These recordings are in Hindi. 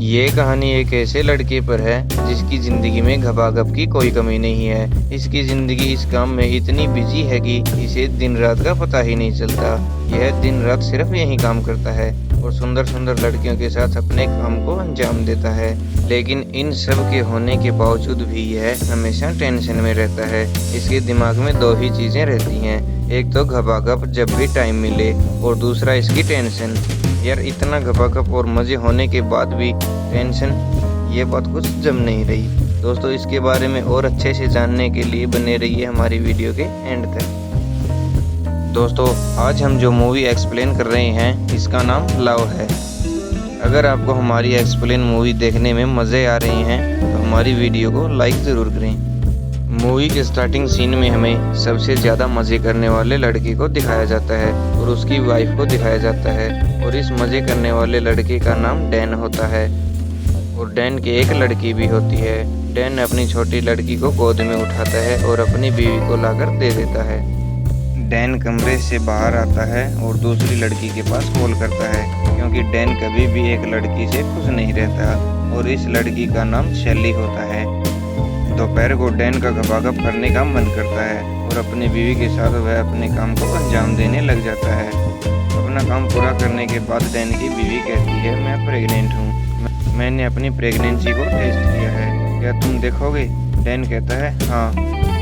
ये कहानी एक ऐसे लड़के पर है जिसकी जिंदगी में घपाघप की कोई कमी नहीं है। इसकी जिंदगी इस काम में इतनी बिजी है कि इसे दिन रात का पता ही नहीं चलता। यह दिन रात सिर्फ यही काम करता है और सुंदर सुंदर लड़कियों के साथ अपने काम को अंजाम देता है। लेकिन इन सब के होने के बावजूद भी यह हमेशा टेंशन में रहता है। इसके दिमाग में दो ही चीजें रहती हैं, एक तो घपाघप जब भी टाइम मिले और दूसरा इसकी टेंशन। यार इतना घपाघप और मजे होने के बाद भी टेंशन, ये बात कुछ जम नहीं रही। दोस्तों इसके बारे में और अच्छे से जानने के लिए बने रहिए हमारी वीडियो के एंड तक। दोस्तों आज हम जो मूवी एक्सप्लेन कर रहे हैं इसका नाम लव है। अगर आपको हमारी एक्सप्लेन मूवी देखने में मज़े आ रहे हैं तो हमारी वीडियो को लाइक ज़रूर करें। मूवी के स्टार्टिंग सीन में हमें सबसे ज़्यादा मज़े करने वाले लड़के को दिखाया जाता है और उसकी वाइफ को दिखाया जाता है और इस मज़े करने वाले लड़के का नाम डैन होता है और डैन की एक लड़की भी होती है। डैन अपनी छोटी लड़की को गोद में उठाता है और अपनी बीवी को लाकर दे देता है। डैन कमरे से बाहर आता है और दूसरी लड़की के पास कॉल करता है क्योंकि डैन कभी भी एक लड़की से खुश नहीं रहता और इस लड़की का नाम शैली होता है। दोपहर को डैन का घपाघप करने का मन करता है और अपनी बीवी के साथ वह अपने काम को अंजाम देने लग जाता है। अपना काम पूरा करने के बाद डैन की बीवी कहती है मैं प्रेग्नेंट हूँ, मैंने अपनी प्रेगनेंसी को टेस्ट किया है, क्या तुम देखोगे? डैन कहता है हाँ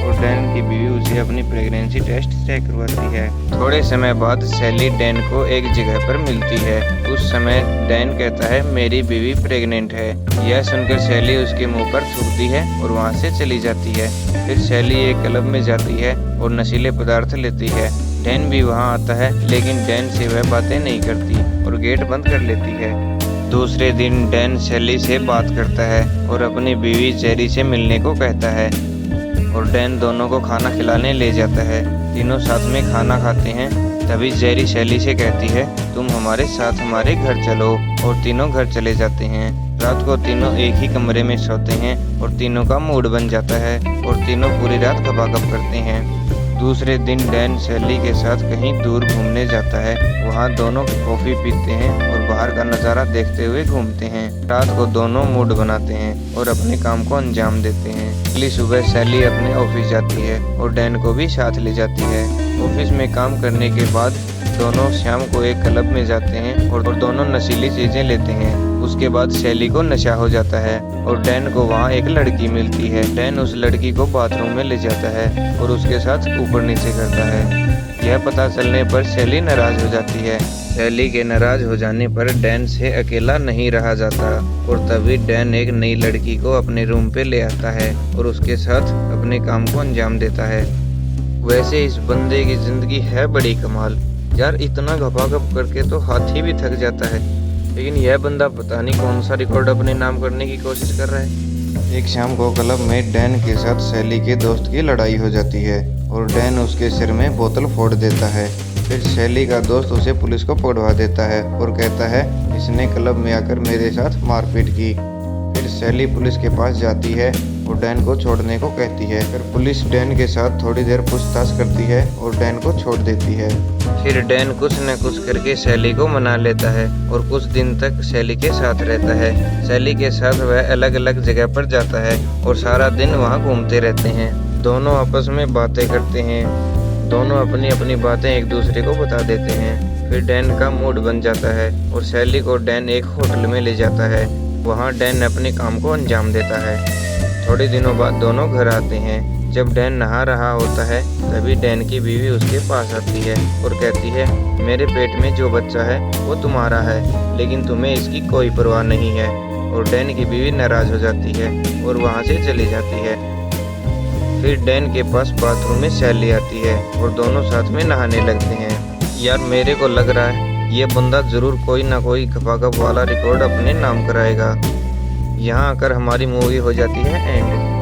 और डैन की बीवी उसे अपनी प्रेगनेंसी टेस्ट चेक करवाती है। थोड़े समय बाद सैली डैन को एक जगह पर मिलती है। उस समय डैन कहता है मेरी बीवी प्रेग्नेंट है। यह सुनकर सैली उसके मुंह पर थूकती है और वहां से चली जाती है। फिर सैली एक क्लब में जाती है और नशीले पदार्थ लेती है। डैन भी वहां आता है लेकिन डैन से वह बातें नहीं करती और गेट बंद कर लेती है। दूसरे दिन डैन सैली से बात करता है और अपनी बीवी जेरी से मिलने को कहता है और डैन दोनों को खाना खिलाने ले जाता है। तीनों साथ में खाना खाते हैं। तभी जेरी सैली से कहती है तुम हमारे साथ हमारे घर चलो और तीनों घर चले जाते हैं। रात को तीनों एक ही कमरे में सोते हैं और तीनों का मूड बन जाता है और तीनों पूरी रात घपाघप करते हैं। दूसरे दिन डैन सैली के साथ कहीं दूर घूमने जाता है। वहाँ दोनों कॉफ़ी पीते हैं और बाहर का नज़ारा देखते हुए घूमते हैं। रात को दोनों मूड बनाते हैं और अपने काम को अंजाम देते हैं। अगली सुबह सैली अपने ऑफिस जाती है और डैन को भी साथ ले जाती है। ऑफिस में काम करने के बाद दोनों शाम को एक क्लब में जाते हैं और दोनों नशीली चीज़ें लेते हैं। उसके बाद सैली को नशा हो जाता है और डैन को वहाँ एक लड़की मिलती है। डैन उस लड़की को बाथरूम में ले जाता है और उसके साथ ऊपर नीचे करता है। यह पता चलने पर सैली नाराज हो जाती है। सैली के नाराज हो जाने पर डैन से अकेला नहीं रहा जाता और तभी डैन एक नई लड़की को अपने रूम पे ले आता है और उसके साथ अपने काम को अंजाम देता है। वैसे इस बंदे की जिंदगी है बड़ी कमाल। यार इतना घपाघप करके तो हाथी भी थक जाता है, लेकिन यह बंदा पता नहीं कौन सा रिकॉर्ड अपने नाम करने की कोशिश कर रहा है। एक शाम को क्लब में डैन के साथ सैली के दोस्त की लड़ाई हो जाती है और डैन उसके सिर में बोतल फोड़ देता है। फिर सैली का दोस्त उसे पुलिस को पकड़वा देता है और कहता है इसने क्लब में आकर मेरे साथ मारपीट की। फिर सैली पुलिस के पास जाती है और डैन को छोड़ने को कहती है। फिर पुलिस डैन के साथ थोड़ी देर पूछताछ करती है और डैन को छोड़ देती है। फिर डैन कुछ न कुछ करके सैली को मना लेता है और कुछ दिन तक सैली के साथ रहता है। सैली के साथ वह अलग अलग जगह पर जाता है और सारा दिन वहाँ घूमते रहते हैं। दोनों आपस में बातें करते हैं। दोनों अपनी अपनी बातें एक दूसरे को बता देते हैं। फिर डैन का मूड बन जाता है और सैली को डैन एक होटल में ले जाता है। वहाँ डैन अपने काम को अंजाम देता है। थोड़े दिनों बाद दोनों घर आते हैं। जब डैन नहा रहा होता है तभी डैन की बीवी उसके पास आती है और कहती है मेरे पेट में जो बच्चा है वो तुम्हारा है, लेकिन तुम्हें इसकी कोई परवाह नहीं है। और डैन की बीवी नाराज हो जाती है और वहाँ से चली जाती है। फिर डैन के पास बाथरूम में सैली आती है और दोनों साथ में नहाने लगते हैं। यार मेरे को लग रहा है ये बंदा जरूर कोई ना कोई घपाघप वाला रिकॉर्ड अपने नाम कराएगा। यहाँ आकर हमारी मूवी हो जाती है एंड।